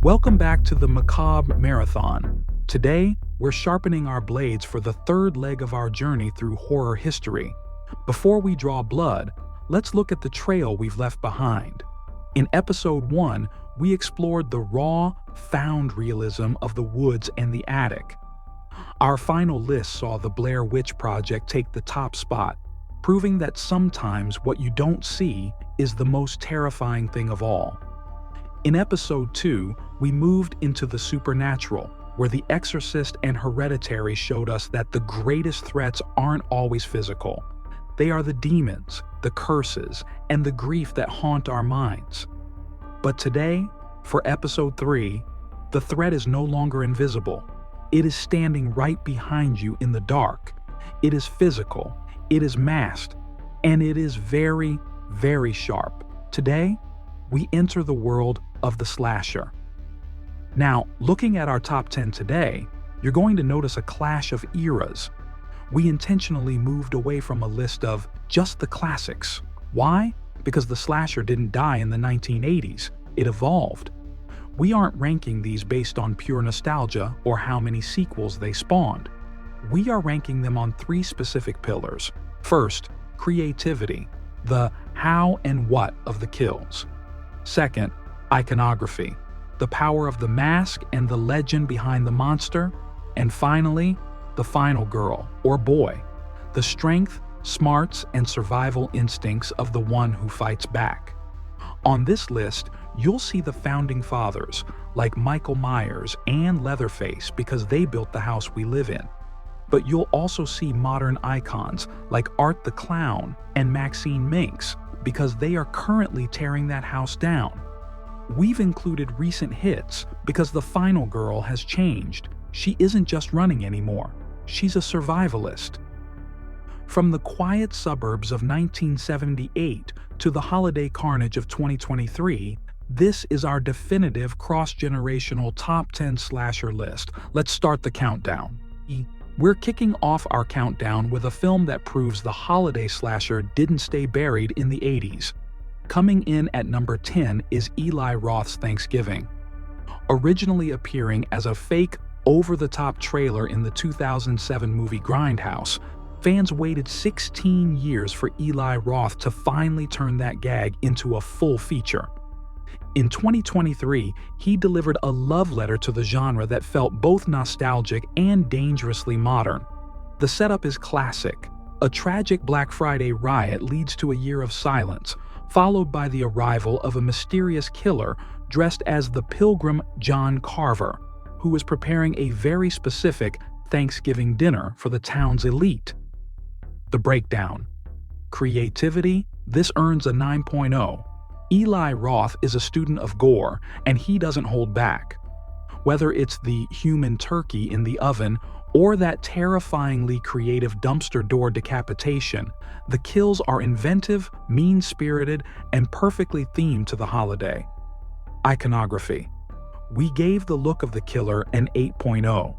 Welcome back to the Macabre Marathon. Today, we're sharpening our blades for the third leg of our journey through horror history. Before we draw blood, let's look at the trail we've left behind. In episode 1, we explored the raw, found realism of the woods and the attic. Our final list saw the Blair Witch Project take the top spot, proving that sometimes what you don't see is the most terrifying thing of all. In episode 2, we moved into the supernatural, where The Exorcist and Hereditary showed us that the greatest threats aren't always physical. They are the demons, the curses, and the grief that haunt our minds. But today, for episode 3, the threat is no longer invisible. It is standing right behind you in the dark. It is physical, it is masked, and it is very, very sharp. Today, we enter the world of the slasher. Now, looking at our top 10 today, you're going to notice a clash of eras. We intentionally moved away from a list of just the classics. Why? Because the slasher didn't die in the 1980s. It evolved. We aren't ranking these based on pure nostalgia or how many sequels they spawned. We are ranking them on 3 specific pillars. First, creativity, the how and what of the kills. Second, iconography, the power of the mask and the legend behind the monster. And finally, the final girl or boy, the strength, smarts, and survival instincts of the one who fights back. On this list, you'll see the founding fathers like Michael Myers and Leatherface because they built the house we live in. But you'll also see modern icons like Art the Clown and Maxine Minx because they are currently tearing that house down. We've included recent hits because the final girl has changed. She isn't just running anymore. She's a survivalist. From the quiet suburbs of 1978 to the holiday carnage of 2023, this is our definitive cross-generational top 10 slasher list. Let's start the countdown. We're kicking off our countdown with a film that proves the holiday slasher didn't stay buried in the 80s. Coming in at number 10 is Eli Roth's Thanksgiving. Originally appearing as a fake, over-the-top trailer in the 2007 movie Grindhouse, fans waited 16 years for Eli Roth to finally turn that gag into a full feature. In 2023, he delivered a love letter to the genre that felt both nostalgic and dangerously modern. The setup is classic. A tragic Black Friday riot leads to a year of silence, followed by the arrival of a mysterious killer dressed as the Pilgrim John Carver, who was preparing a very specific Thanksgiving dinner for the town's elite. The breakdown. Creativity, this earns a 9.0. Eli Roth is a student of gore, and he doesn't hold back. Whether it's the human turkey in the oven or that terrifyingly creative dumpster door decapitation, the kills are inventive, mean-spirited, and perfectly themed to the holiday. Iconography. We gave the look of the killer an 8.0.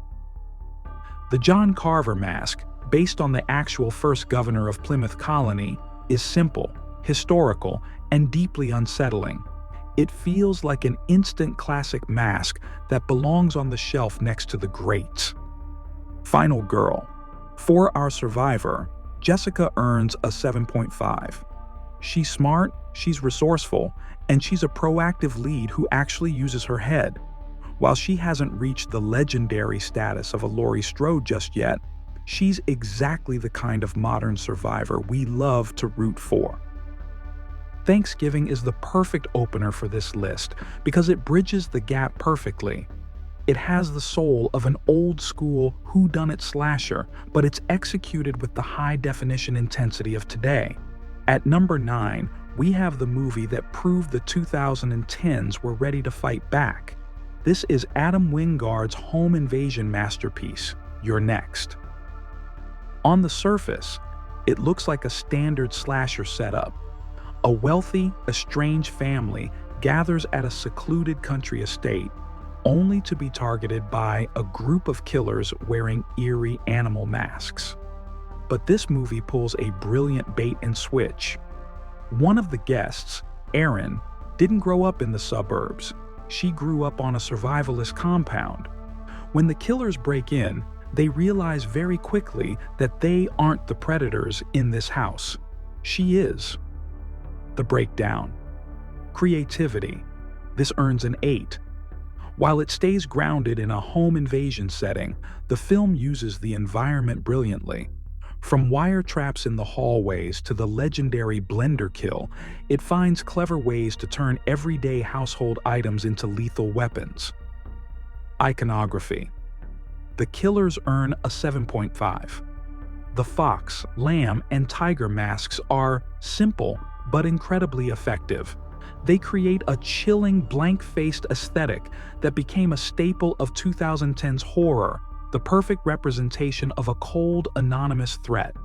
The John Carver mask, based on the actual first governor of Plymouth Colony, is simple, historical, and deeply unsettling. It feels like an instant classic mask that belongs on the shelf next to the greats. Final girl. For our survivor, Jessica earns a 7.5. She's smart, she's resourceful, and she's a proactive lead who actually uses her head. While she hasn't reached the legendary status of a Laurie Strode just yet, she's exactly the kind of modern survivor we love to root for. Thanksgiving is the perfect opener for this list because it bridges the gap perfectly. It has the soul of an old-school whodunit slasher, but it's executed with the high-definition intensity of today. At number 9, we have the movie that proved the 2010s were ready to fight back. This is Adam Wingard's home invasion masterpiece, You're Next. On the surface, it looks like a standard slasher setup. A wealthy, estranged family gathers at a secluded country estate, only to be targeted by a group of killers wearing eerie animal masks. But this movie pulls a brilliant bait and switch. One of the guests, Aaron, didn't grow up in the suburbs. She grew up on a survivalist compound. When the killers break in, they realize very quickly that they aren't the predators in this house. She is. The breakdown. Creativity. This earns an 8. While it stays grounded in a home invasion setting, the film uses the environment brilliantly. From wire traps in the hallways to the legendary blender kill, it finds clever ways to turn everyday household items into lethal weapons. Iconography. The killers earn a 7.5. The fox, lamb, and tiger masks are simple but incredibly effective. They create a chilling, blank-faced aesthetic that became a staple of 2010's horror, the perfect representation of a cold, anonymous threat.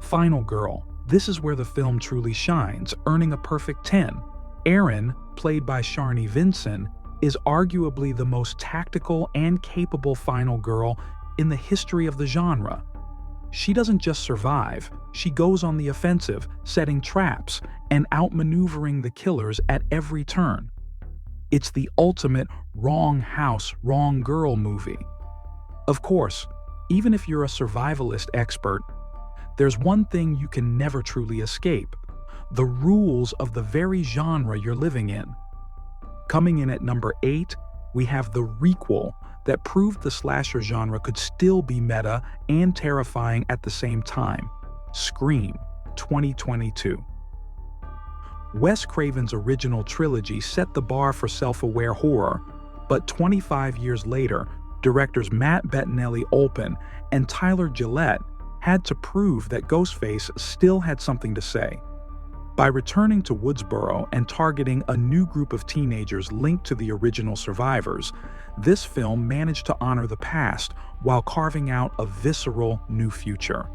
Final Girl. This is where the film truly shines, earning a perfect 10. Erin, played by Sharni Vinson, is arguably the most tactical and capable final girl in the history of the genre. She doesn't just survive, she goes on the offensive, setting traps and outmaneuvering the killers at every turn. It's the ultimate wrong house, wrong girl movie. Of course, even if you're a survivalist expert, there's one thing you can never truly escape: the rules of the very genre you're living in. Coming in at number 8, we have the requel that proved the slasher genre could still be meta and terrifying at the same time: Scream, 2022. Wes Craven's original trilogy set the bar for self-aware horror, but 25 years later, directors Matt Bettinelli-Olpin and Tyler Gillette had to prove that Ghostface still had something to say. By returning to Woodsboro and targeting a new group of teenagers linked to the original survivors, this film managed to honor the past while carving out a visceral new future.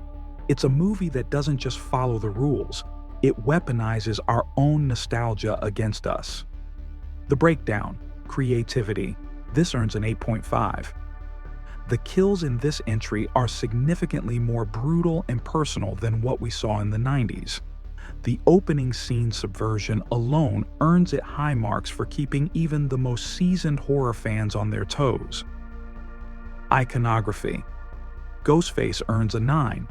It's a movie that doesn't just follow the rules, it weaponizes our own nostalgia against us. The breakdown. Creativity. This earns an 8.5. The kills in this entry are significantly more brutal and personal than what we saw in the 90s. The opening scene subversion alone earns it high marks for keeping even the most seasoned horror fans on their toes. Iconography. Ghostface earns a 9.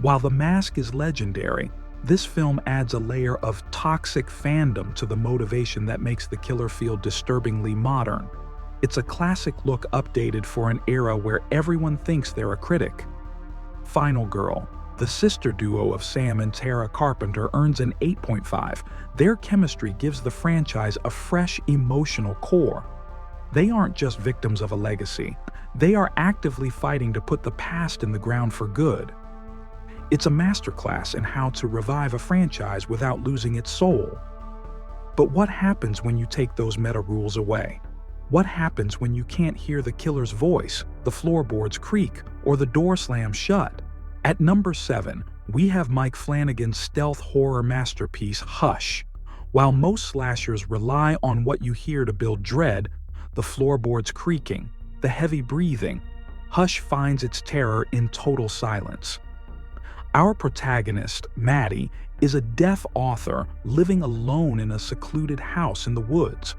While the mask is legendary, this film adds a layer of toxic fandom to the motivation that makes the killer feel disturbingly modern. It's a classic look updated for an era where everyone thinks they're a critic. Final Girl. The sister duo of Sam and Tara Carpenter earns an 8.5. Their chemistry gives the franchise a fresh emotional core. They aren't just victims of a legacy, they are actively fighting to put the past in the ground for good. It's a masterclass in how to revive a franchise without losing its soul. But what happens when you take those meta rules away? What happens when you can't hear the killer's voice, the floorboards creak, or the door slam shut? At number 7, we have Mike Flanagan's stealth horror masterpiece, Hush. While most slashers rely on what you hear to build dread, the floorboards creaking, the heavy breathing, Hush finds its terror in total silence. Our protagonist, Maddie, is a deaf author living alone in a secluded house in the woods.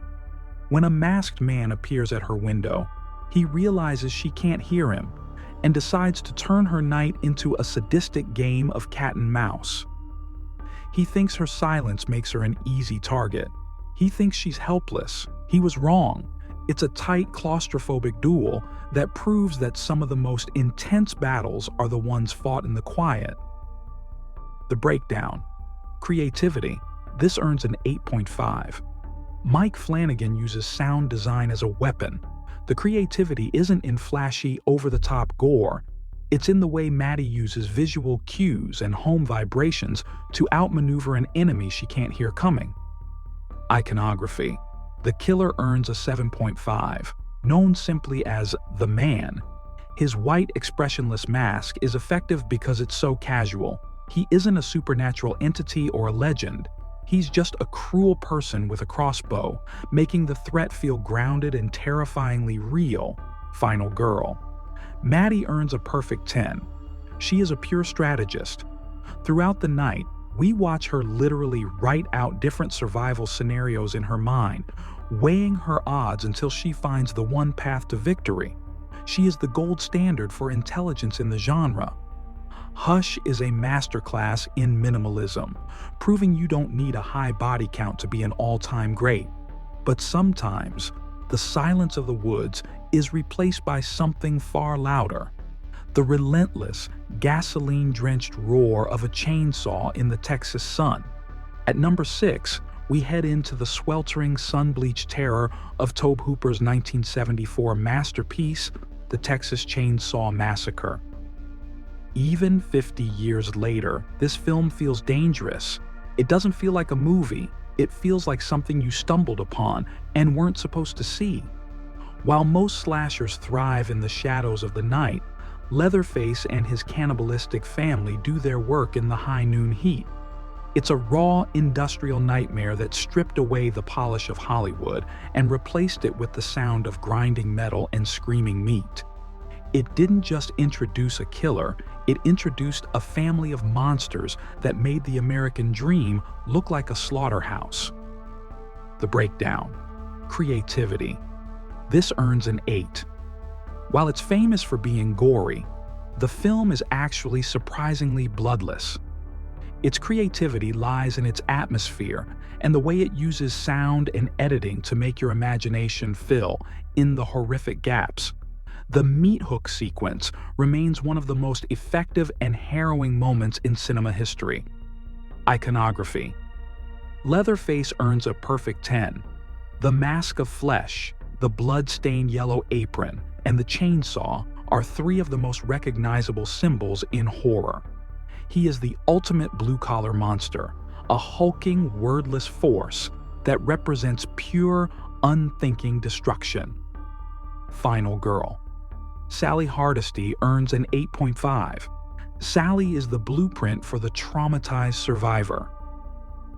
When a masked man appears at her window, he realizes she can't hear him and decides to turn her night into a sadistic game of cat and mouse. He thinks her silence makes her an easy target. He thinks she's helpless. He was wrong. It's a tight, claustrophobic duel that proves that some of the most intense battles are the ones fought in the quiet. The breakdown. Creativity. This earns an 8.5. Mike Flanagan uses sound design as a weapon. The creativity isn't in flashy, over-the-top gore. It's in the way Maddie uses visual cues and home vibrations to outmaneuver an enemy she can't hear coming. Iconography. The killer earns a 7.5. Known simply as the Man, his white, expressionless mask is effective because it's so casual. He isn't a supernatural entity or a legend. He's just a cruel person with a crossbow, making the threat feel grounded and terrifyingly real. Final Girl. Maddie earns a perfect 10. She is a pure strategist. Throughout the night, we watch her literally write out different survival scenarios in her mind, weighing her odds until she finds the one path to victory. She is the gold standard for intelligence in the genre. Hush is a masterclass in minimalism, proving you don't need a high body count to be an all-time great. But sometimes, the silence of the woods is replaced by something far louder. The relentless, gasoline-drenched roar of a chainsaw in the Texas sun. At number 6, we head into the sweltering, sun-bleached terror of Tobe Hooper's 1974 masterpiece, The Texas Chainsaw Massacre. Even 50 years later, this film feels dangerous. It doesn't feel like a movie. It feels like something you stumbled upon and weren't supposed to see. While most slashers thrive in the shadows of the night, Leatherface and his cannibalistic family do their work in the high noon heat. It's a raw, industrial nightmare that stripped away the polish of Hollywood and replaced it with the sound of grinding metal and screaming meat. It didn't just introduce a killer, it introduced a family of monsters that made the American dream look like a slaughterhouse. The breakdown. Creativity. This earns an 8. While it's famous for being gory, the film is actually surprisingly bloodless. Its creativity lies in its atmosphere and the way it uses sound and editing to make your imagination fill in the horrific gaps. The meat hook sequence remains one of the most effective and harrowing moments in cinema history. Iconography. Leatherface earns a perfect 10. The mask of flesh, the blood-stained yellow apron, and the chainsaw are 3 of the most recognizable symbols in horror. He is the ultimate blue-collar monster, a hulking, wordless force that represents pure, unthinking destruction. Final girl. Sally Hardesty earns an 8.5. Sally is the blueprint for the traumatized survivor.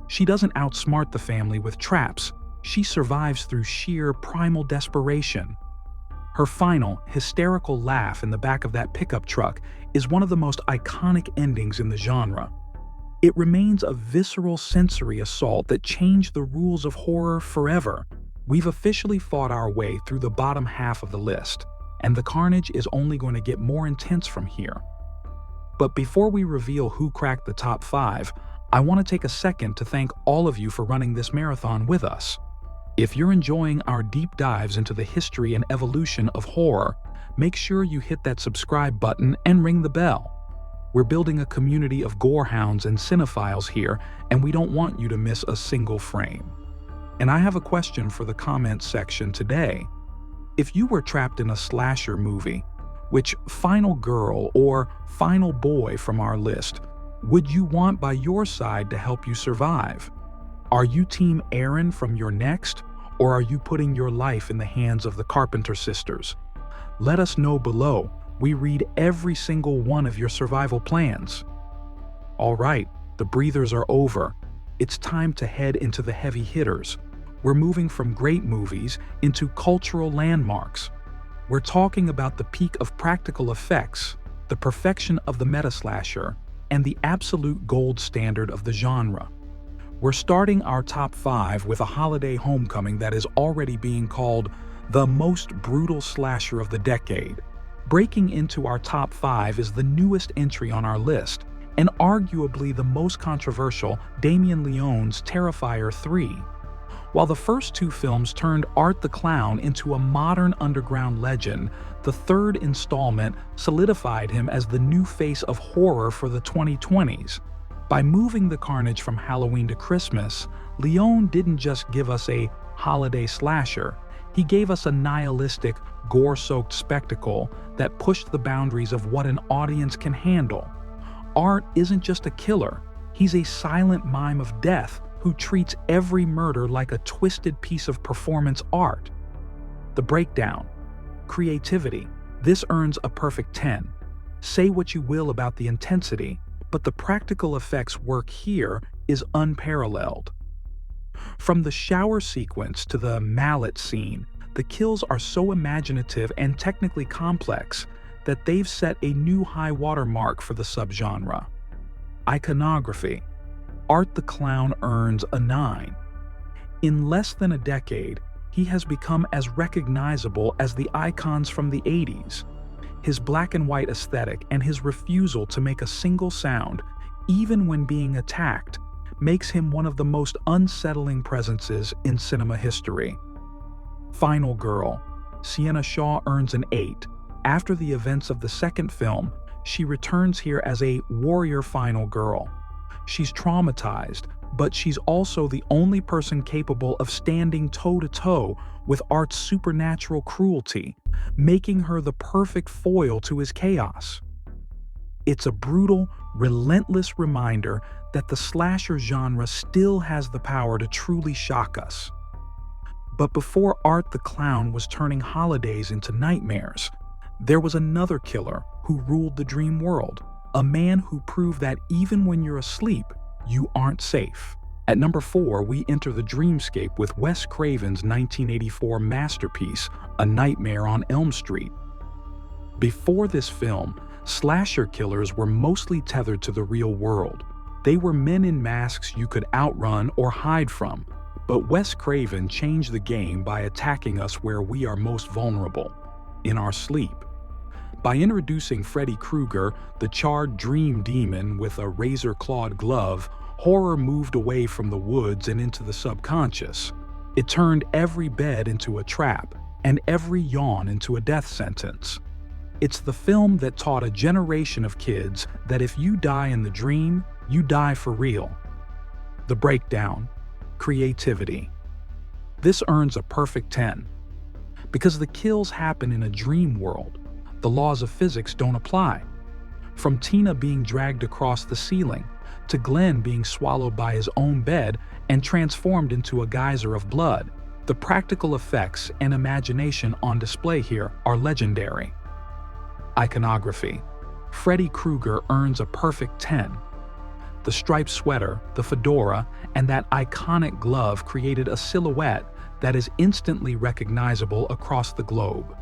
She doesn't outsmart the family with traps. She survives through sheer primal desperation. Her final, hysterical laugh in the back of that pickup truck is one of the most iconic endings in the genre. It remains a visceral sensory assault that changed the rules of horror forever. We've officially fought our way through the bottom half of the list, and the carnage is only going to get more intense from here. But before we reveal who cracked the top 5, I want to take a second to thank all of you for running this marathon with us. If you're enjoying our deep dives into the history and evolution of horror, make sure you hit that subscribe button and ring the bell. We're building a community of gorehounds and cinephiles here, and we don't want you to miss a single frame. And I have a question for the comments section today. If you were trapped in a slasher movie, which final girl or final boy from our list would you want by your side to help you survive? Are you Team Aaron from Your Next, or are you putting your life in the hands of the Carpenter sisters? Let us know below. We read every single one of your survival plans. All right, the breathers are over. It's time to head into the heavy hitters. We're moving from great movies into cultural landmarks. We're talking about the peak of practical effects, the perfection of the meta-slasher, and the absolute gold standard of the genre. We're starting our top 5 with a holiday homecoming that is already being called the most brutal slasher of the decade. Breaking into our top 5 is the newest entry on our list, and arguably the most controversial, Damien Leone's Terrifier 3. While the first 2 films turned Art the Clown into a modern underground legend, the third installment solidified him as the new face of horror for the 2020s. By moving the carnage from Halloween to Christmas, Leone didn't just give us a holiday slasher, he gave us a nihilistic, gore-soaked spectacle that pushed the boundaries of what an audience can handle. Art isn't just a killer, he's a silent mime of death who treats every murder like a twisted piece of performance art. The breakdown. Creativity. This earns a perfect 10. Say what you will about the intensity, but the practical effects work here is unparalleled. From the shower sequence to the mallet scene, the kills are so imaginative and technically complex that they've set a new high water mark for the subgenre. Iconography. Art the Clown earns a 9. In less than a decade, he has become as recognizable as the icons from the 80s. His black and white aesthetic and his refusal to make a single sound, even when being attacked, makes him one of the most unsettling presences in cinema history. Final Girl. Sienna Shaw earns an 8. After the events of the second film, she returns here as a warrior final girl. She's traumatized, but she's also the only person capable of standing toe-to-toe with Art's supernatural cruelty, making her the perfect foil to his chaos. It's a brutal, relentless reminder that the slasher genre still has the power to truly shock us. But before Art the Clown was turning holidays into nightmares, there was another killer who ruled the dream world, a man who proved that even when you're asleep, you aren't safe. At number 4, we enter the dreamscape with Wes Craven's 1984 masterpiece, A Nightmare on Elm Street. Before this film, slasher killers were mostly tethered to the real world. They were men in masks you could outrun or hide from, but Wes Craven changed the game by attacking us where we are most vulnerable, in our sleep. By introducing Freddy Krueger, the charred dream demon with a razor-clawed glove, horror moved away from the woods and into the subconscious. It turned every bed into a trap, and every yawn into a death sentence. It's the film that taught a generation of kids that if you die in the dream, you die for real. The breakdown. Creativity. This earns a perfect 10. Because the kills happen in a dream world, the laws of physics don't apply. From Tina being dragged across the ceiling, to Glenn being swallowed by his own bed and transformed into a geyser of blood, the practical effects and imagination on display here are legendary. Iconography. Freddy Krueger earns a perfect 10. The striped sweater, the fedora, and that iconic glove created a silhouette that is instantly recognizable across the globe.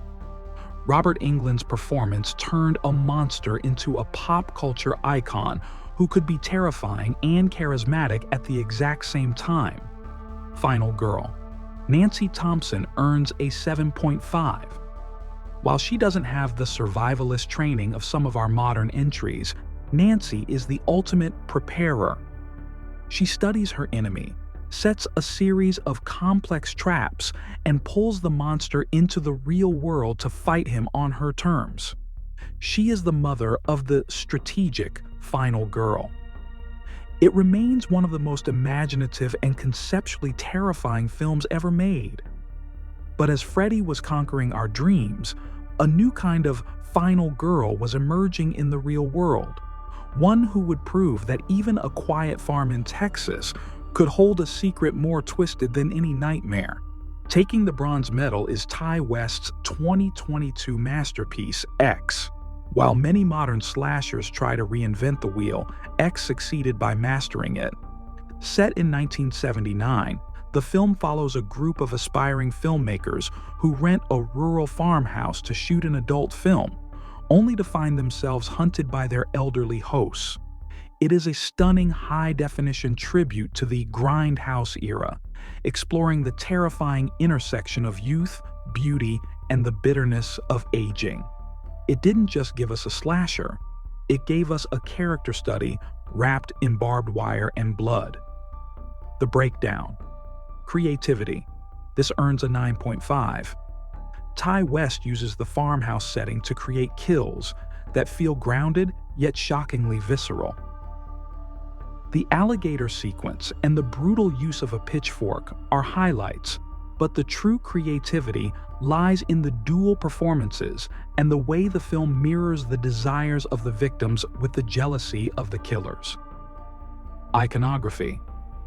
Robert Englund's performance turned a monster into a pop culture icon who could be terrifying and charismatic at the exact same time. Final Girl. Nancy Thompson earns a 7.5. While she doesn't have the survivalist training of some of our modern entries, Nancy is the ultimate preparer. She studies her enemy, sets a series of complex traps, and pulls the monster into the real world to fight him on her terms. She is the mother of the strategic Final Girl. It remains one of the most imaginative and conceptually terrifying films ever made. But as Freddy was conquering our dreams, a new kind of Final Girl was emerging in the real world. One who would prove that even a quiet farm in Texas could hold a secret more twisted than any nightmare. Taking the bronze medal is Ty West's 2022 masterpiece, X. While many modern slashers try to reinvent the wheel, X succeeded by mastering it. Set in 1979, the film follows a group of aspiring filmmakers who rent a rural farmhouse to shoot an adult film, only to find themselves hunted by their elderly hosts. It is a stunning high-definition tribute to the grindhouse era, exploring the terrifying intersection of youth, beauty, and the bitterness of aging. It didn't just give us a slasher, it gave us a character study wrapped in barbed wire and blood. The breakdown. Creativity. This earns a 9.5. Ty West uses the farmhouse setting to create kills that feel grounded yet shockingly visceral. The alligator sequence and the brutal use of a pitchfork are highlights, but the true creativity lies in the dual performances and the way the film mirrors the desires of the victims with the jealousy of the killers. Iconography.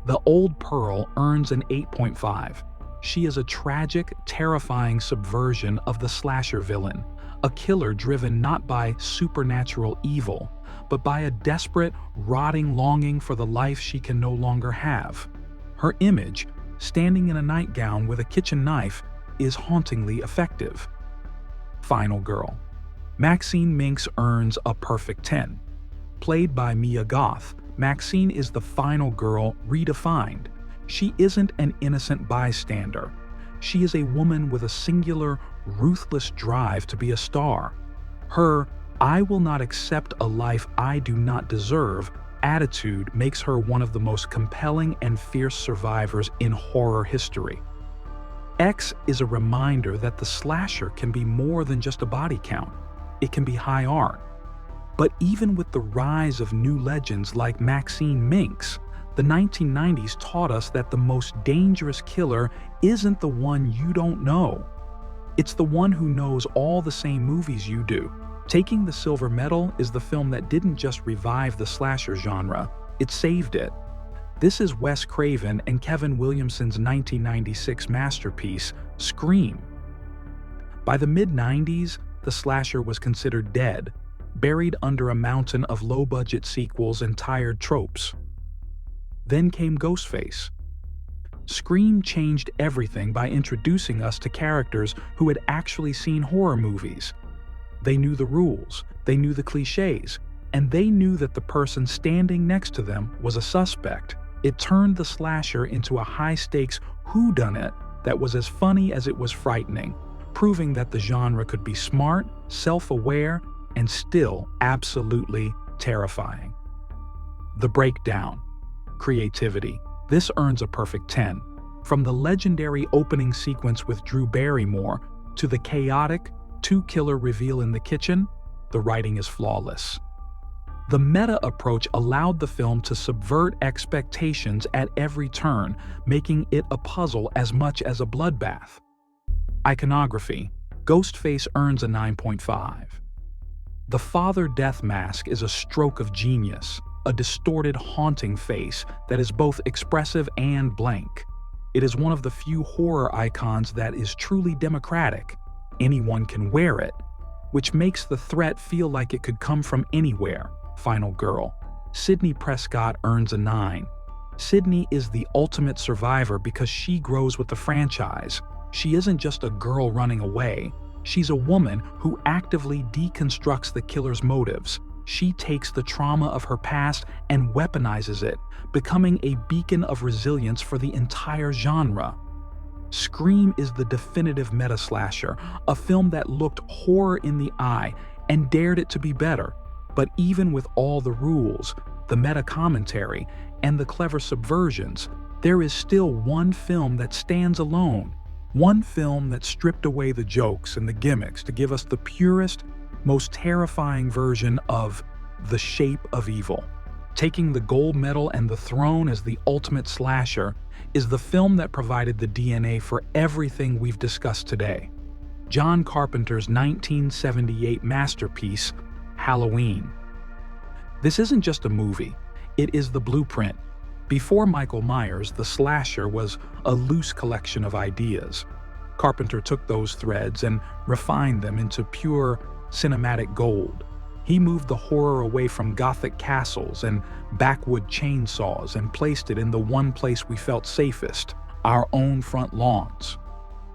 The Old Pearl earns an 8.5. She is a tragic, terrifying subversion of the slasher villain, a killer driven not by supernatural evil, but by a desperate, rotting longing for the life she can no longer have. Her image, standing in a nightgown with a kitchen knife, is hauntingly effective. Final Girl. Maxine Minx earns a perfect 10. Played by Mia Goth, Maxine is the final girl redefined. She isn't an innocent bystander. She is a woman with a singular, ruthless drive to be a star. Her "I will not accept a life I do not deserve" attitude makes her one of the most compelling and fierce survivors in horror history. X is a reminder that the slasher can be more than just a body count. It can be high art. But even with the rise of new legends like Maxine Minx, the 1990s taught us that the most dangerous killer isn't the one you don't know. It's the one who knows all the same movies you do. Taking the Silver Medal is the film that didn't just revive the slasher genre, it saved it. This is Wes Craven and Kevin Williamson's 1996 masterpiece, Scream. By the mid-90s, the slasher was considered dead, buried under a mountain of low-budget sequels and tired tropes. Then came Ghostface. Scream changed everything by introducing us to characters who had actually seen horror movies. They knew the rules, they knew the cliches, and they knew that the person standing next to them was a suspect. It turned the slasher into a high-stakes whodunit that was as funny as it was frightening, proving that the genre could be smart, self-aware, and still absolutely terrifying. The breakdown. Creativity. This earns a perfect 10. From the legendary opening sequence with Drew Barrymore to the chaotic two-killer reveal in the kitchen, the writing is flawless. The meta approach allowed the film to subvert expectations at every turn, making it a puzzle as much as a bloodbath. Iconography. Ghostface earns a 9.5. The Father Death mask is a stroke of genius, a distorted, haunting face that is both expressive and blank. It is one of the few horror icons that is truly democratic. Anyone can wear it, which makes the threat feel like it could come from anywhere. Final girl. Sidney Prescott earns a 9. Sidney is the ultimate survivor because she grows with the franchise. She isn't just a girl running away. She's a woman who actively deconstructs the killer's motives. She takes the trauma of her past and weaponizes it, becoming a beacon of resilience for the entire genre. Scream is the definitive meta-slasher, a film that looked horror in the eye and dared it to be better. But even with all the rules, the meta-commentary, and the clever subversions, there is still one film that stands alone. One film that stripped away the jokes and the gimmicks to give us the purest, most terrifying version of The Shape of Evil. Taking the gold medal and the throne as the ultimate slasher is the film that provided the DNA for everything we've discussed today. John Carpenter's 1978 masterpiece, Halloween. This isn't just a movie, it is the blueprint. Before Michael Myers, the slasher was a loose collection of ideas. Carpenter took those threads and refined them into pure cinematic gold. He moved the horror away from gothic castles and backwood chainsaws and placed it in the one place we felt safest, our own front lawns.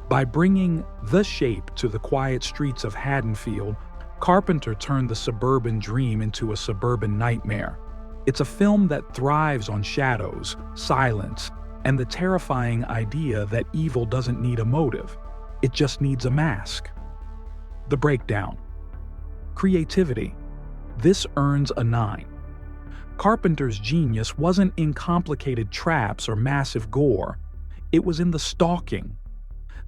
By bringing The Shape to the quiet streets of Haddonfield, Carpenter turned the suburban dream into a suburban nightmare. It's a film that thrives on shadows, silence, and the terrifying idea that evil doesn't need a motive. It just needs a mask. The breakdown. Creativity. This earns a 9. Carpenter's genius wasn't in complicated traps or massive gore. It was in the stalking.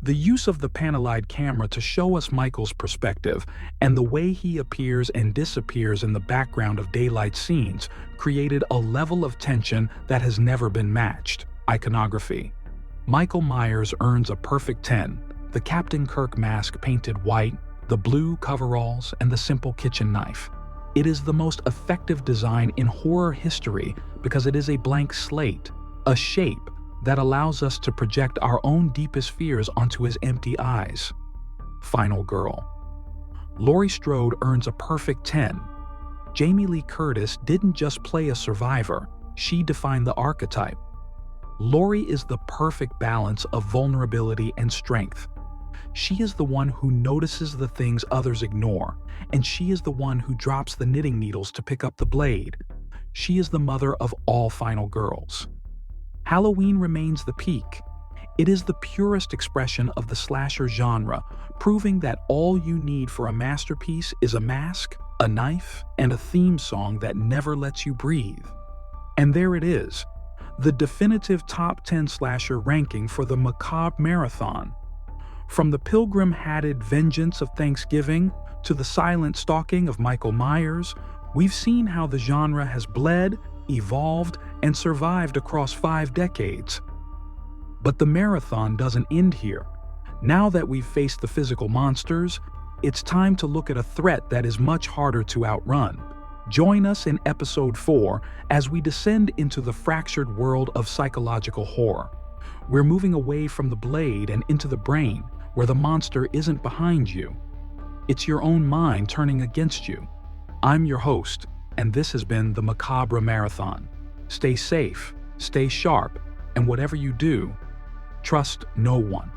The use of the panelide camera to show us Michael's perspective and the way he appears and disappears in the background of daylight scenes created a level of tension that has never been matched. Iconography. Michael Myers earns a perfect 10. The Captain Kirk mask painted white, the blue coveralls, and the simple kitchen knife. It is the most effective design in horror history because it is a blank slate, a shape that allows us to project our own deepest fears onto his empty eyes. Final girl. Laurie Strode earns a perfect 10. Jamie Lee Curtis didn't just play a survivor, she defined the archetype. Laurie is the perfect balance of vulnerability and strength. She is the one who notices the things others ignore, and she is the one who drops the knitting needles to pick up the blade. She is the mother of all final girls. Halloween remains the peak. It is the purest expression of the slasher genre, proving that all you need for a masterpiece is a mask, a knife, and a theme song that never lets you breathe. And there it is, the definitive top 10 slasher ranking for the Macabre Marathon. From the pilgrim-hatted vengeance of Thanksgiving to the silent stalking of Michael Myers, we've seen how the genre has bled, evolved, and survived across 5 decades. But the marathon doesn't end here. Now that we've faced the physical monsters, it's time to look at a threat that is much harder to outrun. Join us in episode 4 as we descend into the fractured world of psychological horror. We're moving away from the blade and into the brain, where the monster isn't behind you. It's your own mind turning against you. I'm your host, and this has been the Macabre Marathon. Stay safe, stay sharp, and whatever you do, trust no one.